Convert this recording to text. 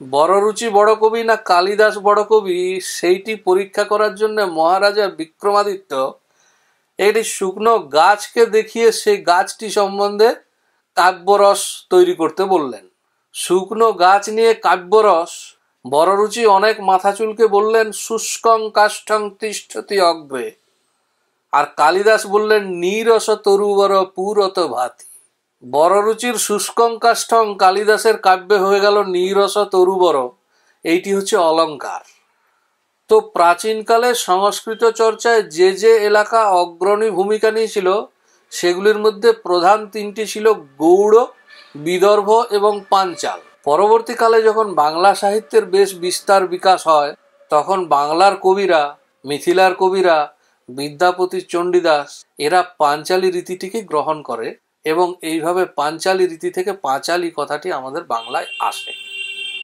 বড়রুচি বড় কবি না কালিদাস বড় কবি সেইটি পরীক্ষা করার জন্য মহারাজা বিক্রমাদিত্য একটি শুকনো গাছকে দেখিয়ে সেই গাছটি সম্বন্ধে কাব্যরস তৈরি করতে বললেন। শুকনো গাছ নিয়ে কাব্যরস বড়রুচি অনেক মাথা চুলকে বললেন শুষ্কং কাষ্ঠং তিষ্ঠতি অগ্রে, আর কালিদাস বললেন নীরস তরুবর পুরত ভাতি। বড়রুচির শুষ্কং কাষ্ঠং কালিদাসের কাব্যে হয়ে গেল নীরস তরুবর, এইটি হচ্ছে অলঙ্কার। তো প্রাচীনকালে সংস্কৃত চর্চায় যে যে এলাকা অগ্রণী ভূমিকা নিয়েছিল সেগুলির মধ্যে প্রধান তিনটি ছিল গৌড়, বিদর্ভ এবং পাঞ্চাল। পরবর্তীকালে যখন বাংলা সাহিত্যের বেশ বিস্তার বিকাশ হয় তখন বাংলার কবিরা, মিথিলার কবিরা, বিদ্যাপতি, চণ্ডীদাস এরা পাঞ্চালী রীতিটিকে গ্রহণ করে এবং এইভাবে পাঞ্চালী রীতি থেকে পাঁচালী কথাটি আমাদের বাংলায় আসে।